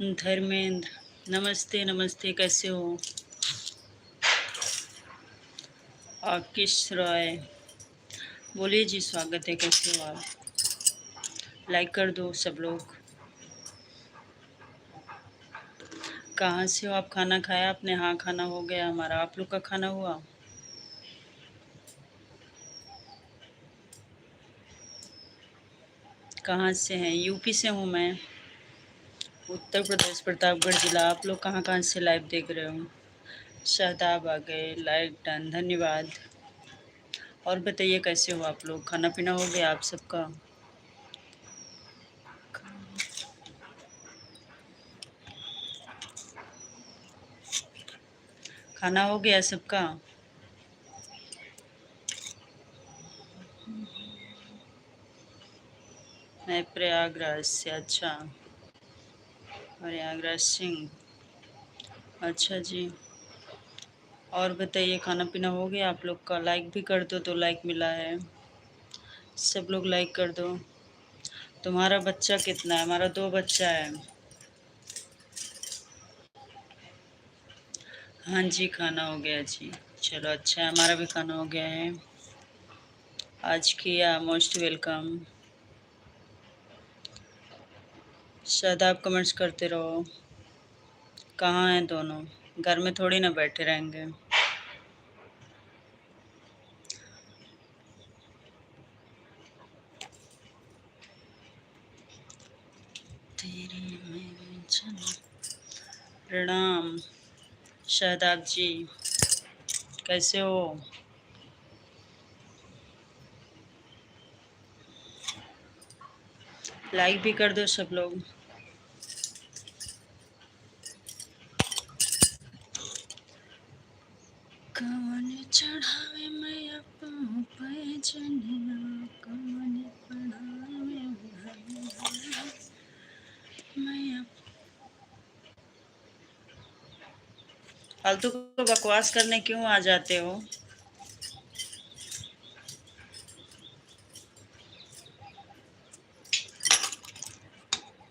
धर्मेंद्र, नमस्ते नमस्ते, कैसे हो? आकिश रॉय, बोलिए जी, स्वागत है, कैसे हो आप? लाइक कर दो सब लोग। कहाँ से हो आप? खाना खाया आपने? हाँ, खाना हो गया हमारा। आप लोग का खाना हुआ? कहाँ से हैं? यूपी से हूँ मैं, उत्तर प्रदेश, प्रतापगढ़ जिला। आप लोग कहाँ कहाँ से लाइव देख रहे हो? शादाब आ गए, लाइक डन, धन्यवाद। और बताइए कैसे हो आप लोग? खाना पीना हो गया आप सबका? खाना हो गया सबका? मैं प्रयागराज से। अच्छा, प्रयागराज सिंह। अच्छा जी। और बताइए, खाना पीना हो गया आप लोग का? लाइक भी कर दो तो लाइक मिला है। सब लोग लाइक कर दो। तुम्हारा बच्चा कितना है? हमारा 2 बच्चा है। हाँ जी, खाना हो गया जी। चलो अच्छा है, हमारा भी खाना हो गया है। आज किया, मोस्ट वेलकम। शायद आप कमेंट्स करते रहो। कहाँ हैं दोनों? घर में थोड़ी ना बैठे रहेंगे। तेरी मेरी जान। प्रणाम शादाब जी, कैसे हो? लाइक भी कर दो सब लोग। कवन चढ़ावे मैया पाँव पे जनिया, कवन पढ़ावे मैया। फालतू को बकवास करने क्यों आ जाते हो?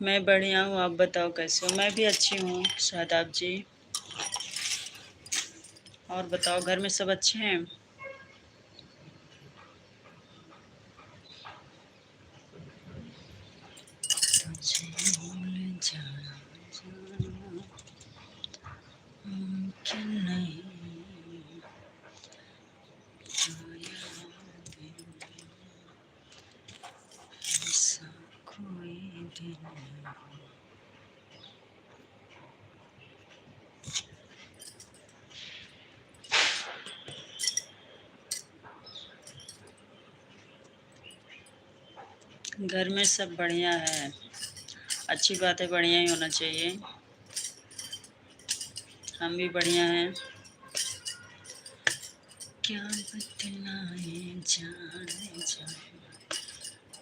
मैं बढ़िया हूँ, आप बताओ कैसे हो? मैं भी अच्छी हूँ शादाब जी। और बताओ, घर में सब अच्छे हैं? तुझे भूल जाना जाना मुमकिन नहीं, आया दिन ऐसा कोई दिन नहीं। घर में सब बढ़िया है। अच्छी बात है, बढ़िया ही होना चाहिए। हम भी बढ़िया हैं। क्या बतलाए जाने जाने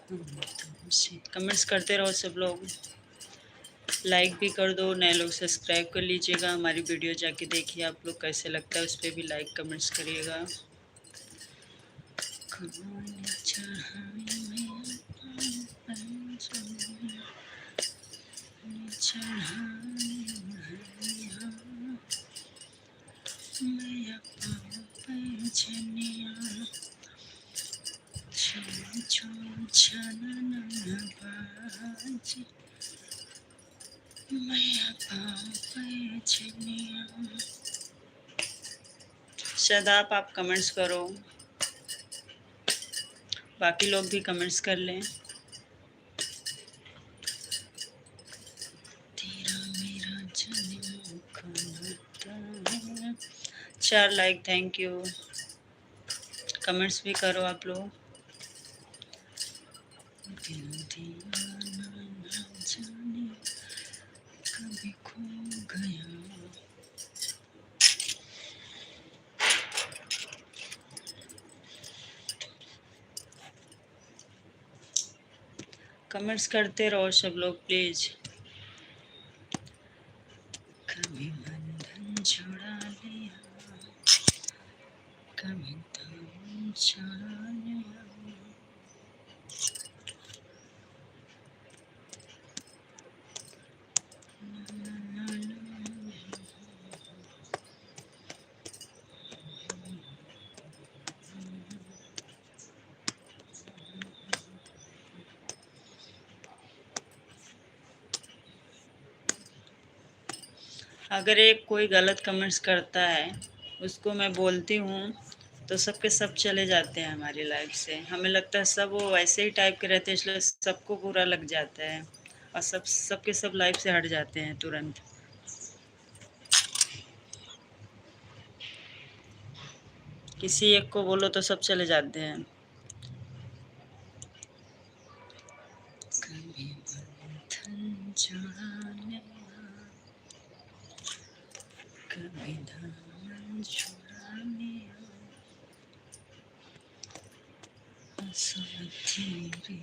हम तुमसे। कमेंट्स करते रहो सब लोग। लाइक भी कर दो। नए लोग सब्सक्राइब कर लीजिएगा। हमारी वीडियो जाके देखिए आप लोग, कैसे लगता है उस पर भी लाइक कमेंट्स करिएगा। शादाब, आप कमेंट्स करो, बाकी लोग भी कमेंट्स कर लें। तेरा मेरा जन्म का नाता। 4 लाइक, थैंक यू। कमेंट्स भी करो आप लोग। दिल दीवाना ना जाने कभी खो गया। कमेंट्स करते रहो सब लोग प्लीज। कभी बंधन छुड़ा लिया, कभी दामन छुड़ा लिया। अगर एक कोई गलत कमेंट्स करता है, उसको मैं बोलती हूँ तो सब के सब चले जाते हैं हमारी लाइफ से। हमें लगता है सब वो वैसे ही टाइप के रहते हैं, इसलिए सबको बुरा लग जाता है और सब के सब लाइफ से हट जाते हैं तुरंत। किसी एक को बोलो तो सब चले जाते हैं। कभी बंधन जुड़ाने, कभी दामन छुड़ाने, आंसू तेरे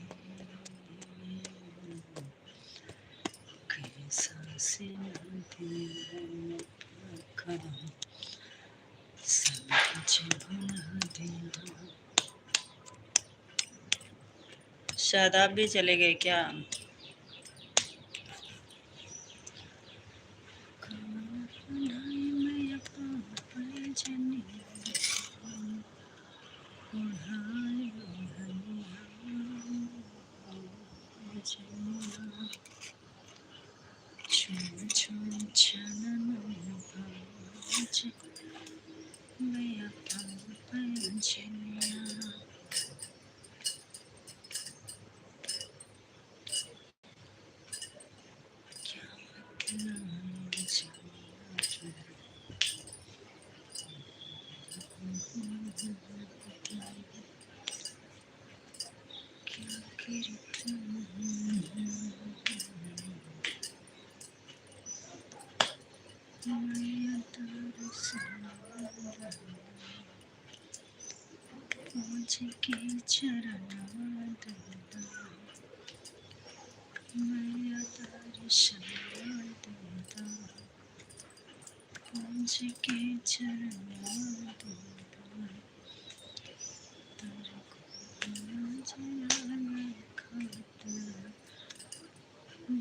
कहीं सांसें न दिल कदम सब कुछ भुला दिया। शायद आप भी चले गए क्या? के चरण मैया दर्शन देता, के चरण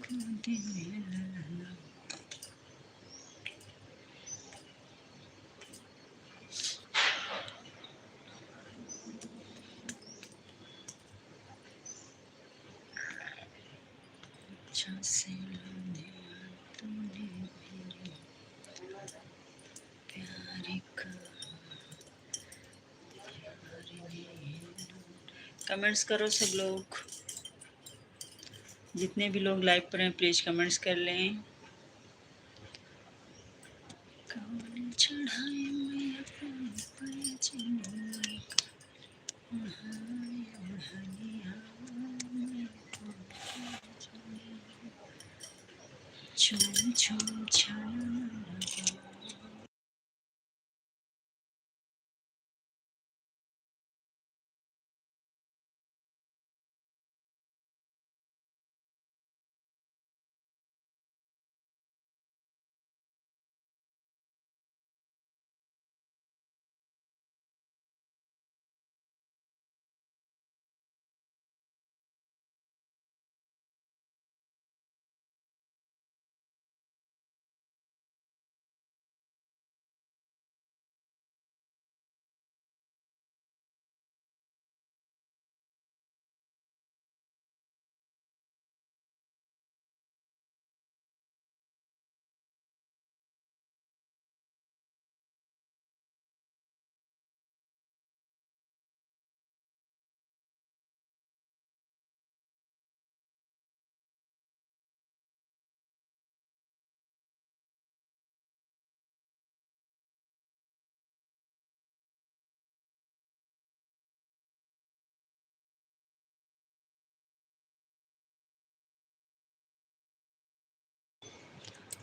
गोदी में ललना। अच्छा से लाने तूने मेरी प्यारी का कमेंट्स करो सब लोग, जितने भी लोग लाइव पर हैं प्लीज कमेंट्स कर लें। कौन चढ़ाए मैं अपने चुम चुम छाना।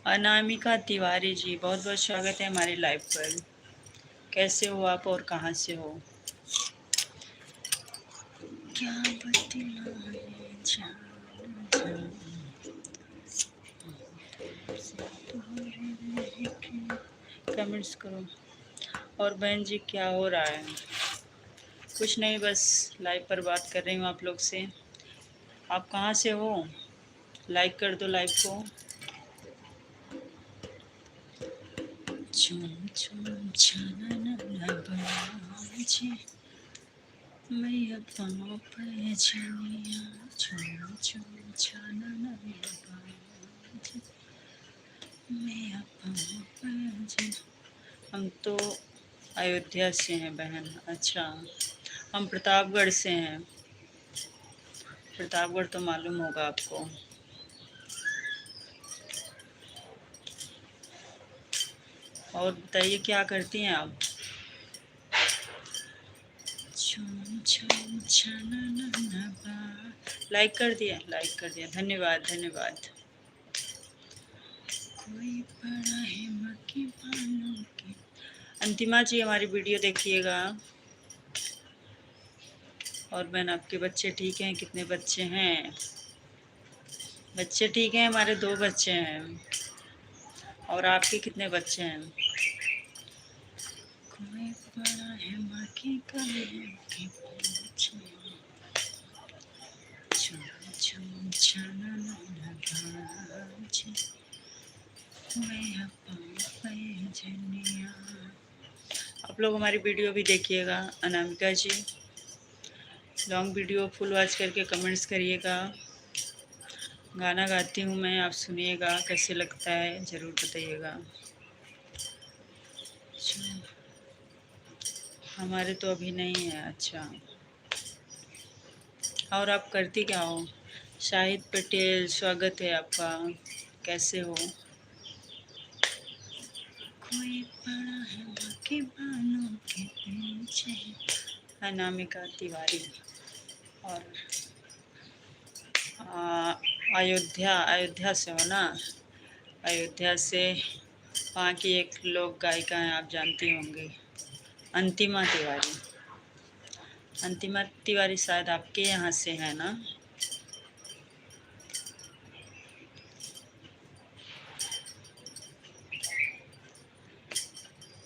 अनामिका तिवारी जी, बहुत बहुत स्वागत है हमारी लाइव पर। कैसे हो आप और कहाँ से हो? क्या बतलाए जान कमेंट्स करो। और बहन जी क्या हो रहा है? कुछ नहीं, बस लाइव पर बात कर रही हूँ आप लोग से। आप कहाँ से हो? लाइक कर दो लाइव को। चुम चुम छाना बाजे मैया पाँव पे छनिया, चुम चुम छाना बाजे मैं अपन हम तो अयोध्या से हैं बहन। अच्छा, हम प्रतापगढ़ से हैं। प्रतापगढ़ तो मालूम होगा आपको। और बताइए क्या करती हैं आप? लाइक कर दिया, लाइक कर दिया, धन्यवाद धन्यवाद। कोई बड़ा है मक्खी पानों की। अंतिमा जी हमारी वीडियो देखिएगा। और बहन आपके बच्चे ठीक हैं? कितने बच्चे हैं? बच्चे ठीक हैं? हमारे 2 बच्चे हैं। और आपके कितने बच्चे हैं? कोई बड़ा है मक्खी पानों की पूछे। चुम चुम छाना बाजे। आप लोग हमारी वीडियो भी देखिएगा। अनामिका जी लॉन्ग वीडियो फुल वॉच करके कमेंट्स करिएगा। गाना गाती हूँ मैं, आप सुनिएगा, कैसे लगता है ज़रूर बताइएगा। हमारे तो अभी नहीं है। अच्छा, और आप करती क्या हो? शाहिद पटेल स्वागत है आपका, कैसे हो? कोई बड़ा है बाकी बानों के पीछे। अनामिका तिवारी। और अयोध्या, अयोध्या से हो ना? अयोध्या से वहाँ की एक लोक गायिका हैं, आप जानती होंगी, अंतिमा तिवारी। अंतिमा तिवारी शायद आपके यहाँ से है ना?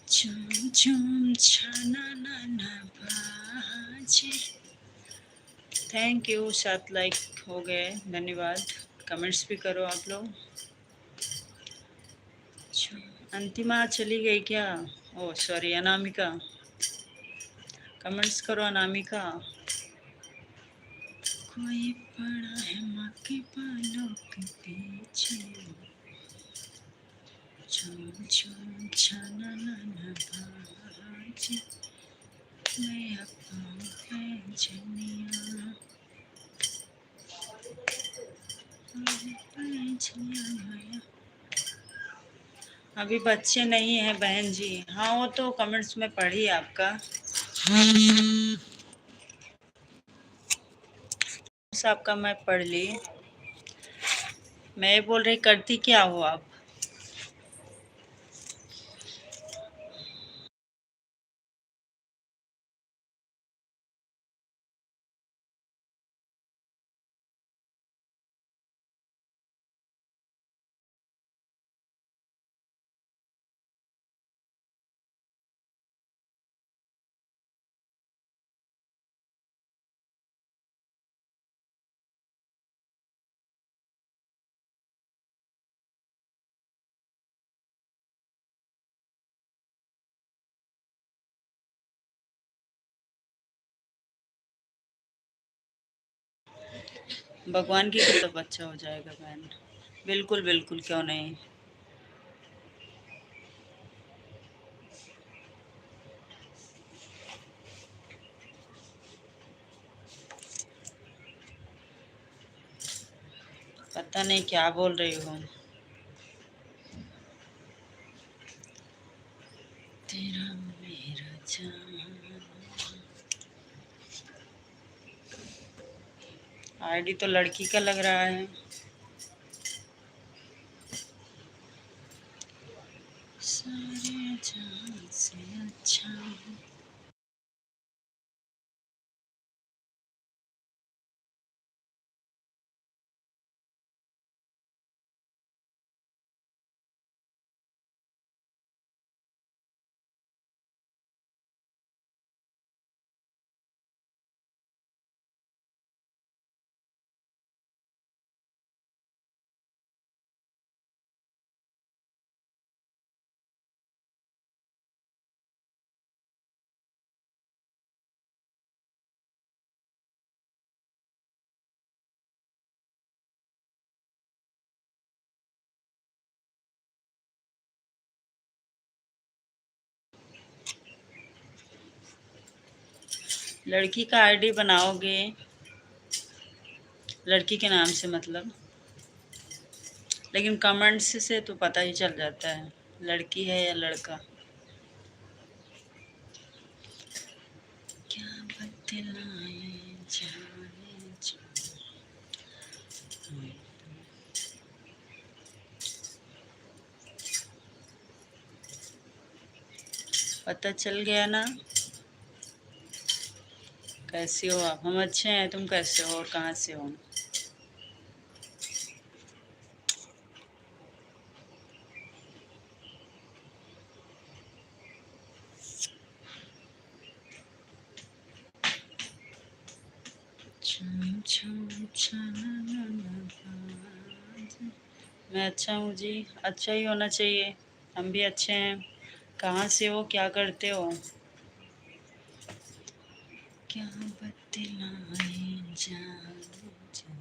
झूम झूम छाना ना ना बाजे। थैंक यू, 7 लाइक हो गए, धन्यवाद। कमेंट्स भी करो आप लोग। अंतिमा चली गई क्या? ओ सॉरी, अनामिका। कमेंट्स करो अनामिका। कोई पड़ा है माँ के बालों के पीछे। झूम झूम छाना ना ना बाजे। मैं अपना है जनिया। अभी बच्चे नहीं हैं बहन जी। हाँ, वो तो कमेंट्स में पढ़ी आपका। आपका मैं पढ़ ली। मैं ये बोल रही, करती क्या हो आप? भगवान की कृपा सब अच्छा हो जाएगा बहन। बिल्कुल बिल्कुल, क्यों नहीं। पता नहीं क्या बोल रही हूँ। तेरा मेरा जान। आईडी तो लड़की का लग रहा है। सारे जान से अच्छा। लड़की का आईडी बनाओगे, लड़की के नाम से मतलब, लेकिन कमेंट्स से तो पता ही चल जाता है लड़की है या लड़का। क्या बतलाए जाने जा। पता चल गया ना कैसी हो आप। हम अच्छे हैं, तुम कैसे हो और कहाँ से हो? मैं अच्छा हूँ जी, अच्छा ही होना चाहिए। हम भी अच्छे हैं। कहाँ से हो, क्या करते हो? क्या बतलाए जाने जा।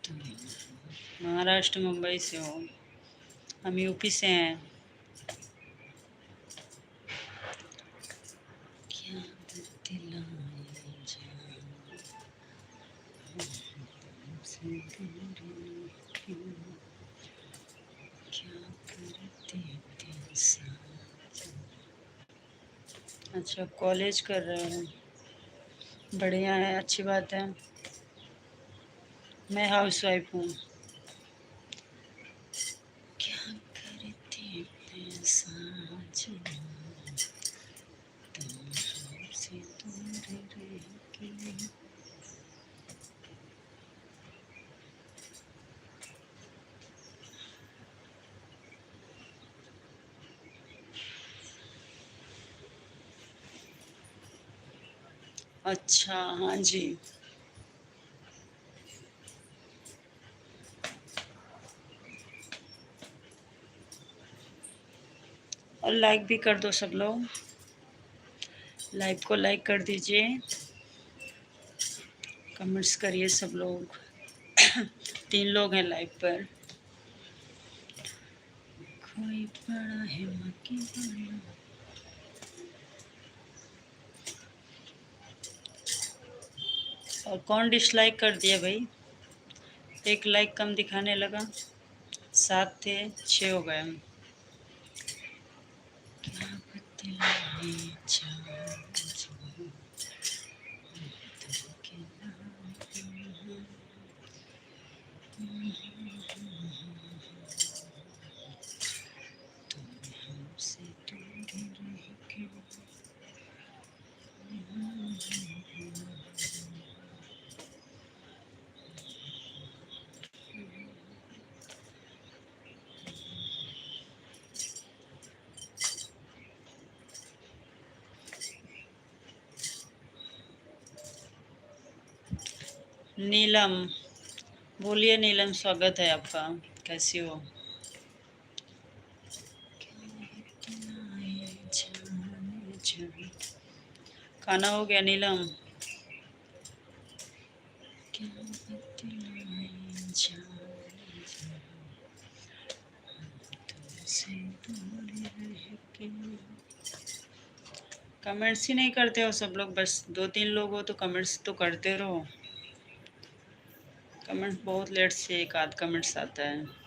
तुम महाराष्ट्र मुंबई से हो, हम यूपी से हैं। क्या बतलाए जाने से दूर क्यों, क्या करते थे साथ। अच्छा, कॉलेज कर रहे हो, बढ़िया है, अच्छी बात है। मैं हाउस वाइफ हूँ। क्या करते थे साथ, तुम हमसे दूर रह के। अच्छा, हाँ जी। और लाइक भी कर दो सब लोग, लाइव को लाइक कर दीजिए, कमेंट्स करिए सब लोग। 3 लोग हैं लाइव पर। कोई बड़ा है मक्की बना। और कौन डिसलाइक कर दिया भाई? एक लाइक कम दिखाने लगा। 7 थे, 6 हो गए। क्या बतलाए जाने के नाम, तुम हमसे दूर रह के। नीलम, बोलिए नीलम, स्वागत है आपका। कैसी हो? खाना हो गया नीलम? क्या बतलाए जाने तुमसे दूर रह के। कमेंट्स ही नहीं करते हो सब लोग, बस 2-3 लोग हो तो कमेंट्स तो करते रहो। कमेंट्स बहुत लेट से एक आध कमेंट्स आता है।